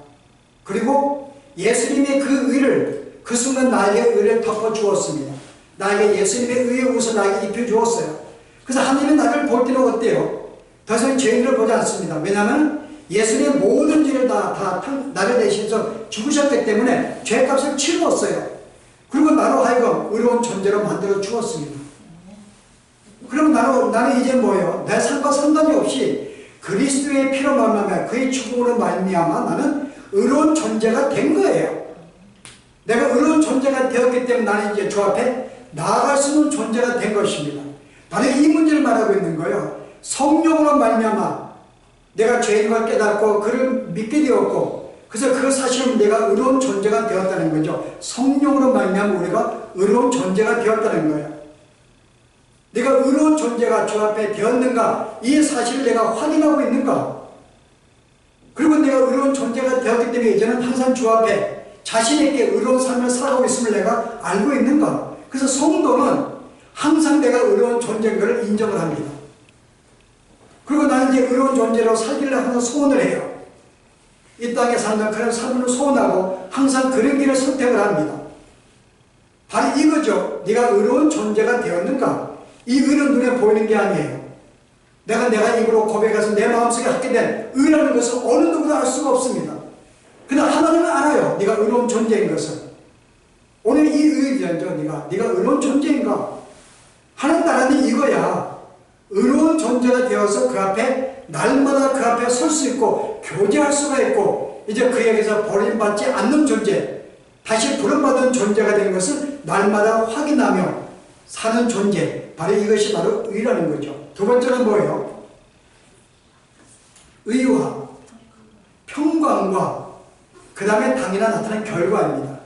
그리고 예수님이 그 의를 그 순간 나에게 의를 덮어주었습니다. 나에게 예수님의 의의 옷을 나에게 입혀주었어요. 그래서 하나님은 나를 볼 때는 어때요? 더 이상 죄인을 보지 않습니다. 왜냐하면 예수님의 모든 죄를 다 나를 대신해서 죽으셨기 때문에 죄값을 치루었어요. 그리고 나로 하여금 의로운 존재로 만들어 주었습니다. 그럼 나는 이제 뭐예요? 내 삶과 상관이 없이 그리스도의 피로 말미암아 그의 죽음으로 말미암아 나는 의로운 존재가 된 거예요. 내가 의로운 존재가 되었기 때문에 나는 이제 주 앞에 나아갈 수 있는 존재가 된 것입니다. 바로 이 문제를 말하고 있는 거예요. 성령으로 말미암아 내가 죄인 걸 깨닫고 그를 믿게 되었고 그래서 그 사실은 내가 의로운 존재가 되었다는 거죠. 성령으로 말미암아 우리가 의로운 존재가 되었다는 거예요. 내가 의로운 존재가 주 앞에 되었는가 이 사실을 내가 확인하고 있는가. 그리고 내가 의로운 존재가 되었기 때문에 이제는 항상 주 앞에 자신에게 의로운 삶을 살아가고 있음을 내가 알고 있는가. 그래서 성도는 항상 내가 의로운 존재인 것을 인정을 합니다. 그리고 나는 이제 의로운 존재로 살기를 항상 소원을 해요. 이 땅에 사는 그런 삶을 소원하고 항상 그런 길을 선택을 합니다. 바로 이거죠. 네가 의로운 존재가 되었는가. 이 의는 눈에 보이는 게 아니에요. 내가 입으로 고백해서 내 마음속에 갖게 된 의라는 것은 어느 누구도 알 수가 없습니다. 그러나 하나님은 알아요. 네가 의로운 존재인 것을. 오늘 이 의의죠. 네가 의로운 존재인가. 하나님 나라는 이거야. 의로운 존재가 되어서 그 앞에 날마다 그 앞에 설 수 있고 교제할 수가 있고 이제 그에게서 버림받지 않는 존재, 다시 부름받은 존재가 된 것을 날마다 확인하며 사는 존재, 바로 이것이 바로 의라는 거죠. 두 번째는 뭐예요? 의와 평강과 그 다음에 당연히 나타난 결과입니다.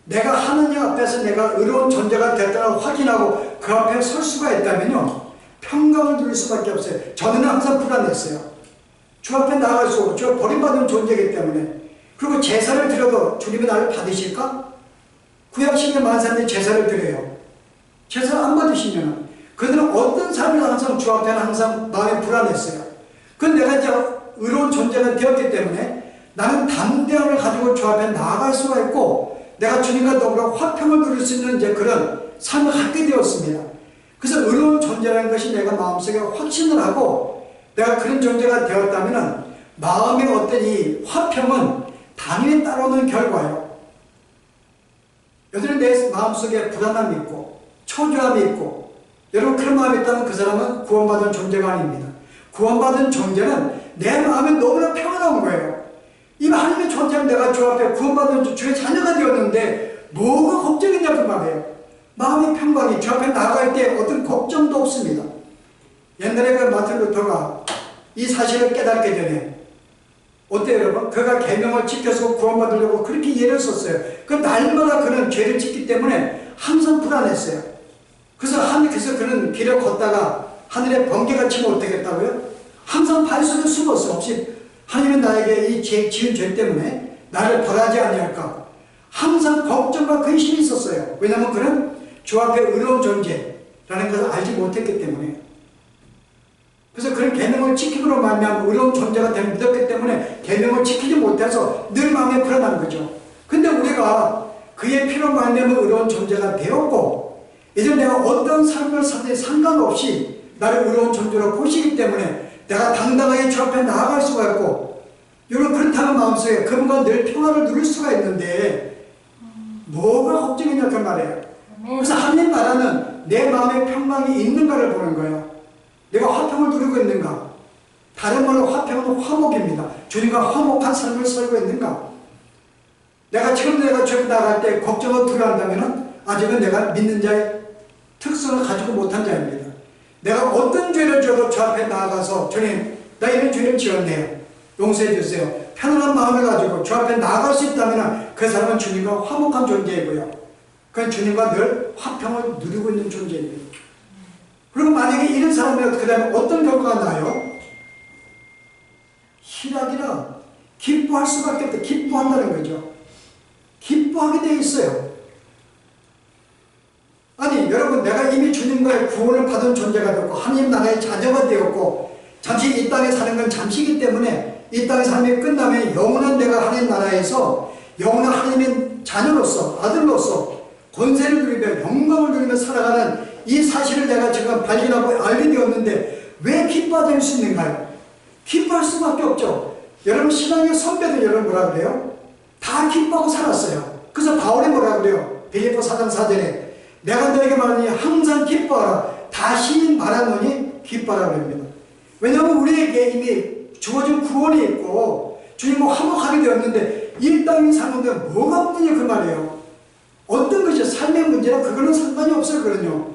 내가 하느님 앞에서 내가 의로운 존재가 됐다고 확인하고 그 앞에 설 수가 있다면요, 평강을 누릴 수밖에 없어요. 저는 항상 불안했어요. 주 앞에 나아갈 수 없고 저 버림받은 존재이기 때문에. 그리고 제사를 드려도 주님이 나를 받으실까? 구약시대 만사님이 제사를 드려요. 제사를 안 받으시면 그들은 어떤 삶을 항상 주 앞에는 항상 마음이 불안했어요. 그건 내가 이제 의로운 존재가 되었기 때문에 나는 담대함을 가지고 주 앞에 나아갈 수가 있고 내가 주님과 더불어 화평을 누릴 수 있는 이제 그런 삶을 갖게 되었습니다. 그래서 의로운 존재라는 것이 내가 마음속에 확신을 하고 내가 그런 존재가 되었다면 마음의 어떤 이 화평은 당연히 따라오는 결과예요. 여러분 내 마음속에 불안함이 있고 초조함이 있고 여러분 그런 마음이 있다면 그 사람은 구원받은 존재가 아닙니다. 구원받은 존재는 내 마음에 너무나 평안한 거예요. 이 하나님의 존재는 내가 주 앞에 구원받은 주의 자녀가 되었는데 뭐가 걱정이냐 그 말이에요. 마음의 평강이 주 앞에 나갈 때 어떤 걱정도 없습니다. 옛날에 그 마틴 루터가 이 사실을 깨닫게 되네. 어때요 여러분? 그가 계명을 지켜서 구원받으려고 그렇게 예를 썼어요. 그 날마다 그는 죄를 짓기 때문에 항상 불안했어요. 그래서 하나님께서 그는 길을 걷다가 하늘에 번개가 치면 어떻겠다고요? 항상 발 속에 숨었어. 혹시 하나님은 나에게 이 지은 죄 때문에 나를 벌하지 아니할까? 항상 걱정과 근심이 있었어요. 왜냐하면 그는 주 앞에 의로운 존재라는 것을 알지 못했기 때문에. 그래서 그런 계명을 지킴으로 말미암아 의로운 존재가 됨을 믿었기 때문에 계명을 지키지 못해서 늘 마음에 불안한 거죠. 근데 우리가 그의 피로 말미암아 의로운 존재가 되었고 이제 내가 어떤 삶을 살든 상관없이 나를 의로운 존재로 보시기 때문에 내가 당당하게 주 앞에 나아갈 수가 있고 여러분 그렇다는 마음속에 그분과 늘 평화를 누릴 수가 있는데 뭐가 걱정이냐 그 말이에요. 그래서 하나님 나라는 내 마음에 평강이 있는가를 보는 거예요. 내가 화평을 누리고 있는가? 다른 말로 화평은 화목입니다. 주님과 화목한 삶을 살고 있는가? 내가 지금 내가 저기 나갈 때 걱정을 두려워한다면 아직은 내가 믿는 자의 특성을 가지고 못한 자입니다. 내가 어떤 죄를 지어도 주 앞에 나아가서 주님 나 이런 죄를 지었네요. 용서해 주세요. 편안한 마음을 가지고 주 앞에 나아갈 수 있다면 그 사람은 주님과 화목한 존재이고요. 그건 주님과 늘 화평을 누리고 있는 존재입니다. 그리고 만약에 이런 사람이 그 다음에 어떤 결과가 나요? 희락이라 기뻐할 수밖에 없다. 기뻐한다는 거죠. 기뻐하게 되어 있어요. 아니 여러분 내가 이미 주님과의 구원을 받은 존재가 되었고 하나님 나라의 자녀가 되었고 잠시 이 땅에 사는 건 잠시이기 때문에 이 땅의 삶이 끝나면 영원한 내가 하나님 나라에서 영원한 하나님의 자녀로서 아들로서 권세를 누리며 영광을 누리며 살아가는 이 사실을 내가 지금 발견하고 알게 되었는데 왜 기뻐할 수 있는가요? 기뻐할 수밖에 없죠. 여러분 신앙의 선배들 여러분 뭐라 그래요? 다 기뻐하고 살았어요. 그래서 바울이 뭐라 그래요? 빌립보 4장 4절에 내가 너에게 말하니 항상 기뻐하라. 다시 말하노니 기뻐하라 그럽니다. 왜냐하면 우리에게 이미 주어진 구원이 있고 주님과 화목하게 되었는데 이 땅에 사는데 뭐가 문제냐 그 말이에요. 어떤 것이 삶의 문제라 그거는 상관이 없어요. 그러요.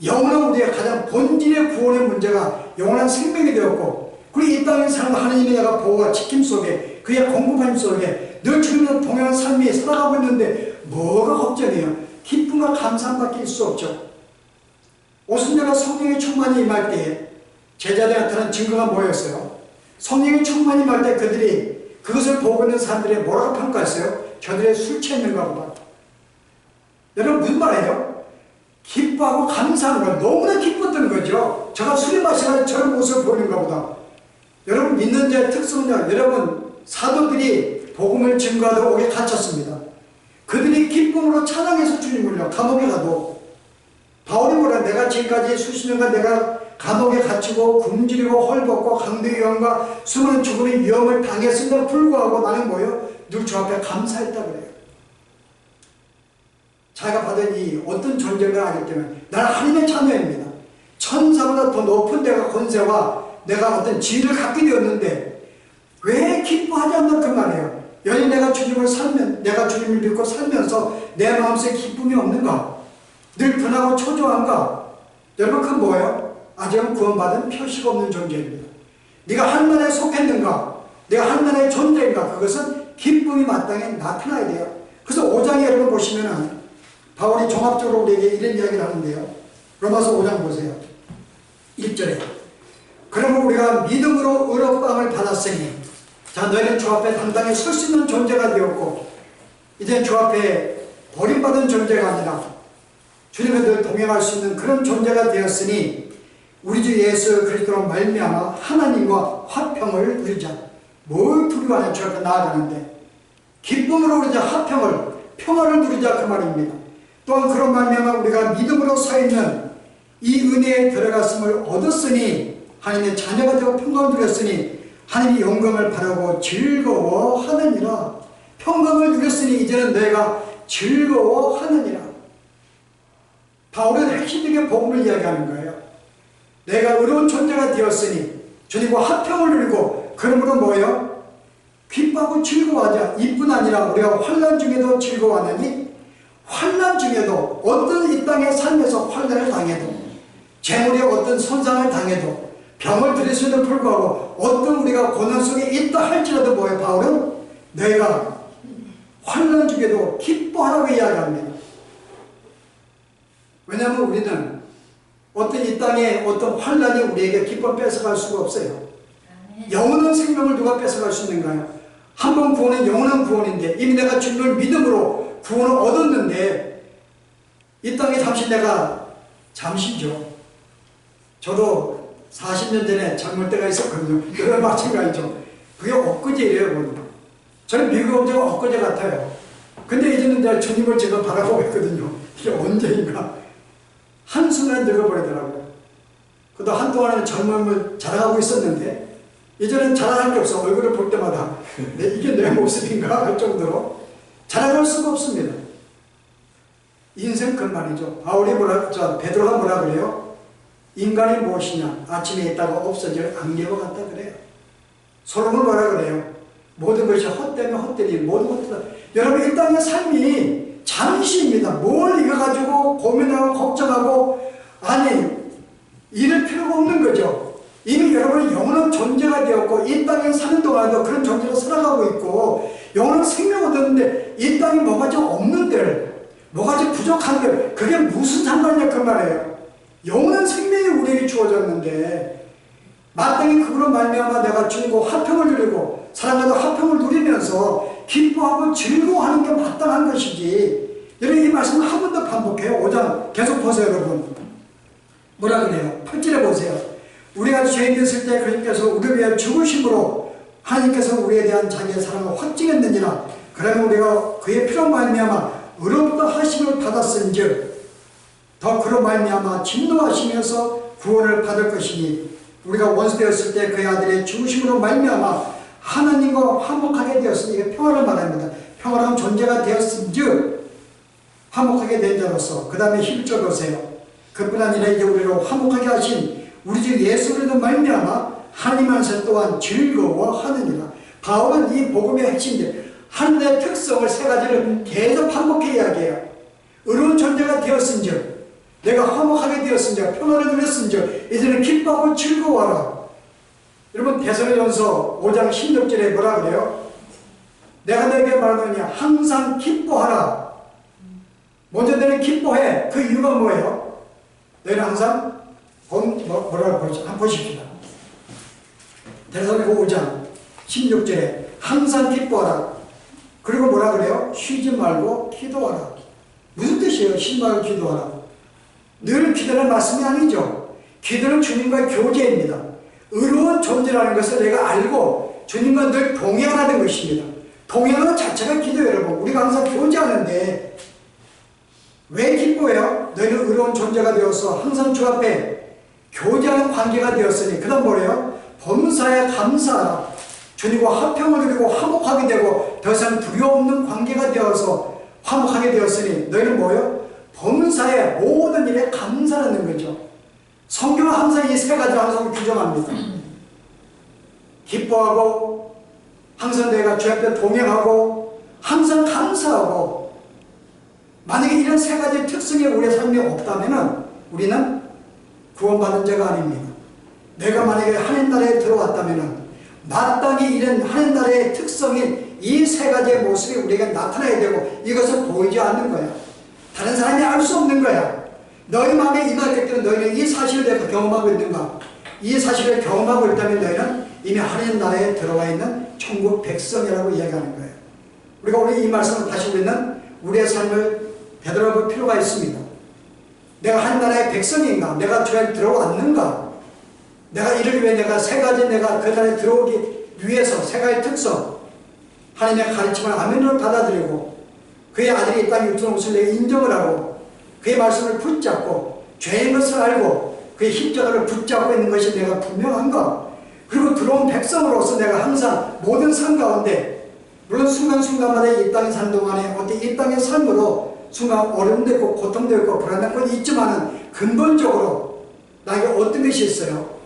영원한 우리의 가장 본질의 구원의 문제가 영원한 생명이 되었고 그리고 이 땅에 사는 하나님의 내가 보호와 지킴 속에 그의 공급함 속에 늘 주님과 동행한 삶이 살아가고 있는데 뭐가 걱정이에요? 기쁨과 감사함밖에 있을 수 없죠. 오순절날 성령의 충만이 임할 때에 제자들에 나타난 증거가 뭐였어요? 성령의 충만이 임할 때 그들이 그것을 보고 있는 사람들이 뭐라고 평가했어요? 저들의 술 취했는가 보다. 여러분 무슨 말이에요? 기뻐하고 감사하는 건 너무나 기뻤던 거죠. 제가 술이 마시는 저런 모습을 보이는가 보다. 여러분 믿는 자의 특성은 여러분 사도들이 복음을 증거하도록 오게 갇혔습니다. 그들이 기쁨으로 찬양해서 주님을요 감옥에 가도 바울이 뭐라 내가 지금까지 수십 년간 내가 감옥에 갇히고 굶주리고 헐벗고 강도의 위험과 수많은 죽음의 위험을 당했음에도 불구하고 나는 뭐예요? 늘 주 앞에 감사했다 그래요. 자기가 받은 이 어떤 존재를 알기 때문에 나는 하나님의 자녀입니다. 천사보다 더 높은 내가 권세와 내가 어떤 지위를 갖게 되었는데 왜 기뻐하지 않나 그 말이에요. 여전히 내가 주님을 믿고 살면서 내 마음속에 기쁨이 없는가? 늘 분하고 초조한가? 여러분 그건 뭐예요? 아직은 구원받은 표시가 없는 존재입니다. 네가 한 나라에 속했는가? 내가 한 나라의 존재인가? 그것은 기쁨이 마땅히 나타나야 돼요. 그래서 5장에 여러분 보시면은 바울이 종합적으로 우리에게 이런 이야기를 하는데요. 로마서 5장 보세요. 1절에 그러면 우리가 믿음으로 의롭다함을 받았으니 자 너희는 주 앞에 당당히 설 수 있는 존재가 되었고 이제 주 앞에 버림받은 존재가 아니라 주님과 늘 동행할 수 있는 그런 존재가 되었으니 우리 주 예수 그리스도로 말미암아 하나님과 화평을 누리자. 뭘 두려워하냐 주 앞에 나아가는데 기쁨으로 누리자. 화평을 평화를 누리자 그 말입니다. 또한 그런 말미암아 우리가 믿음으로 서 있는 이 은혜에 들어갔음을 얻었으니 하나님의 자녀가 되고 평강을 누렸으니 하나님이 영광을 바라고 즐거워하느니라. 평강을 누렸으니 이제는 내가 즐거워하느니라. 바울은 핵심적인 복음을 이야기하는 거예요. 내가 의로운 존재가 되었으니 주님과 화평을 누리고 그러므로 뭐예요? 기뻐하고 즐거워하자. 이뿐 아니라 우리가 환난 중에도 즐거워하느니 환난 중에도 어떤 이 땅의 삶에서 환난을 당해도 재물에 어떤 손상을 당해도 병을 들일수에도 불구하고 어떤 우리가 고난 속에 있다 할지라도 뭐예요? 바울은 내가 환난 중에도 기뻐하라고 이야기합니다. 왜냐하면 우리는 어떤 이 땅에 어떤 환난이 우리에게 기쁨 뺏어갈 수가 없어요. 영원한 생명을 누가 뺏어갈 수 있는가요? 한 번 구원은 영원한 구원인데 이미 내가 주님을 믿음으로 구원을 얻었는데 이 땅에 잠시죠. 저도 40년 전에 젊을 때가 있었거든요. 여러 마찬가지죠. 그게 엊그제예요. 보면. 저는 미국 온 지가 엊그제 같아요. 근데 이제는 이제 주님을 제가 바라보고 있거든요. 이게 언제인가. 한순간 늙어버리더라고요. 그래도 한동안은 젊음을 자랑하고 있었는데 이제는 자랑할 게 없어. 얼굴을 볼 때마다 이게 내 모습인가 할 정도로 자랑할 수가 없습니다. 인생 그 말이죠. 베드로가 뭐라 그래요? 인간이 무엇이냐? 아침에 있다가 없어질 안개와 같다 그래요. 솔로몬 뭐라 그래요? 모든 것이 헛되면 헛되니 모든 것이다. 여러분 이 땅의 삶이 잠시입니다. 뭘 이거 가지고 고민하고 걱정하고 이럴 필요가 없는 거죠. 이미 여러분은 영원한 존재가 되었고 이 땅에 사는 동안에도 그런 존재로 살아가고 있고 영원한 생명을 얻었는데 이 땅에 뭐가 좀 없는 들 뭐가 좀 부족한 들 그게 무슨 상관이냐 그 말이에요. 영원한 생명이 우리에게 주어졌는데 마땅히 그걸로 말미암아 내가 주님과 화평을 누리고 사랑하다 화평을 누리면서 기뻐하고 즐거워하는 게 마땅한 것이지. 여러분 이 말씀을 한 번 더 반복해요. 5장 계속 보세요. 여러분 뭐라 그래요? 8절에 보세요. 우리가 죄인 됐을 때 그리스도께서 우리를 위해 죽으심으로 하나님께서 우리에 대한 자기의 사랑을 확증했느니라. 그러면 우리가 그의 피로 말미암아 의롭다 하심을 받았은즉 더 그로 말미암아 진노하시면서 구원을 받을 것이니 우리가 원수 되었을 때 그의 아들의 죽으심으로 말미암아 하나님과 화목하게 되었으니 이게 평화를 말합니다. 평화로운 존재가 되었은즉 화목하게 된 자로서 그 다음에 11절 보세요. 그뿐 아니라 이제 우리를 화목하게 하신 우리 주 예수 그리스도 말미암아 하나님 안에서 또한 즐거워하느니라. 바울은 이 복음의 핵심인데 하나님의 특성을 세 가지를 계속 반복해 이야기해요. 의로운 존재가 되었은즉 내가 화목하게 되었은즉 평화를 누렸은즉 이제는 기뻐하고 즐거워하라. 여러분 데살로니가전서 5장 16절에 뭐라 그래요? 내가 너에게 말하노니 항상 기뻐하라. 먼저 너는 기뻐해. 그 이유가 뭐예요? 너희는 항상 뭐라고 보시죠? 한번 보십시다. 데살로니가 5장 16절에 항상 기뻐하라. 그리고 뭐라 그래요? 쉬지 말고 기도하라. 무슨 뜻이에요? 쉬지 말고 기도하라. 늘 기도는 말씀이 아니죠. 기도는 주님과의 교제입니다. 의로운 존재라는 것을 내가 알고 주님과 늘 동행하는 것입니다. 동행하는 자체가 기도예요. 여러분 우리가 항상 교제하는데 왜 기뻐해요? 너희는 의로운 존재가 되어서 항상 주 앞에 교제하는 관계가 되었으니 그 다음 뭐래요? 범사에 감사하라. 주님과 화평을 누리고 화목하게 되고 더 이상 두려움 없는 관계가 되어서 화목하게 되었으니 너희는 뭐예요? 범사에 모든 일에 감사하는 거죠. 성경은 항상 이 세 가지를 항상 규정합니다. 기뻐하고, 항상 내가 주 앞에 동행하고, 항상 감사하고. 만약에 이런 세 가지 특성이 우리의 삶에 없다면 우리는 구원받은 자가 아닙니다. 내가 만약에 하나님 나라에 들어왔다면 마땅히 이런 하나님 나라의 특성인 이 세 가지의 모습이 우리에게 나타나야 되고, 이것을 보이지 않는 거야. 다른 사람이 알 수 없는 거야. 너희 마음에 임할 때까지 너희는 이 사실을 내가 경험하고 있는가? 이 사실을 경험하고 있다면 너희는 이미 하나님 나라에 들어와 있는 천국 백성이라고 이야기하는 거예요. 우리가 오늘 이 말씀을 다시 우리는 우리의 삶을 되돌아볼 필요가 있습니다. 내가 하나님 나라의 백성인가? 내가 주에 들어왔는가? 내가 이를 위해 내가 세 가지 내가 그 나라에 들어오기 위해서 세 가지 특성, 하나님의 가르침을 아멘으로 받아들이고, 그의 아들이 이 땅에 유통한 것을 내가 인정을 하고, 그의 말씀을 붙잡고, 죄인 것을 알고, 그의 십자가를 붙잡고 있는 것이 내가 분명한가? 그리고 들어온 백성으로서 내가 항상 모든 삶 가운데, 물론 순간순간마다 이 땅에 사는 동안에 어떤 이 땅의 삶으로 순간 어려움도 있고 고통도 있고 불안한 건 있지만은 근본적으로 나에게 어떤 것이 있어요?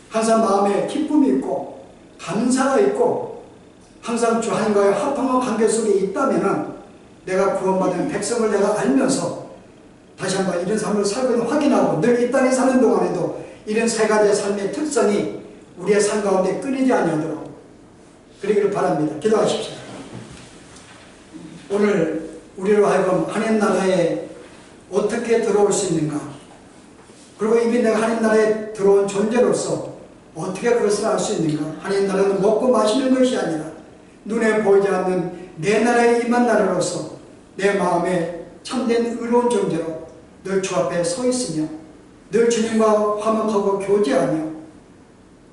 항상 마음에 기쁨이 있고 감사가 있고 항상 주 하나님과의 화평한 관계 속에 있다면은 내가 구원받은 백성을 내가 알면서 다시 한번 이런 삶을 살고 있는 확인하고 늘 이 땅에 사는 동안에도 이런 세 가지의 삶의 특성이 우리의 삶 가운데 끊이지 아니하도록 그러기를 바랍니다. 기도하십시오. 오늘 우리로 하여금 하나님 나라에 어떻게 들어올 수 있는가? 그리고 이미 내가 하나님 나라에 들어온 존재로서 어떻게 그것을 알 수 있는가? 하나님 나라는 먹고 마시는 것이 아니라 눈에 보이지 않는 내 나라에 임한 나라로서 내 마음에 참된 의로운 존재로 늘 주 앞에 서 있으며 늘 주님과 화목하고 교제하며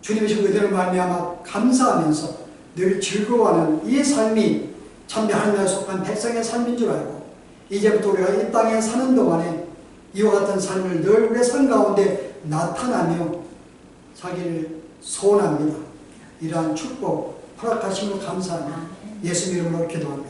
주님이신 그대로 말미암아 감사하면서 늘 즐거워하는 이 삶이 참된 하나님에 속한 백성의 삶인 줄 알고 이제부터 우리가 이 땅에 사는 동안에 이와 같은 삶을 늘 우리의 삶 가운데 나타나며 사기를 소원합니다. 이러한 축복 허락하심을 감사하며 예수 이름으로 기도합니다.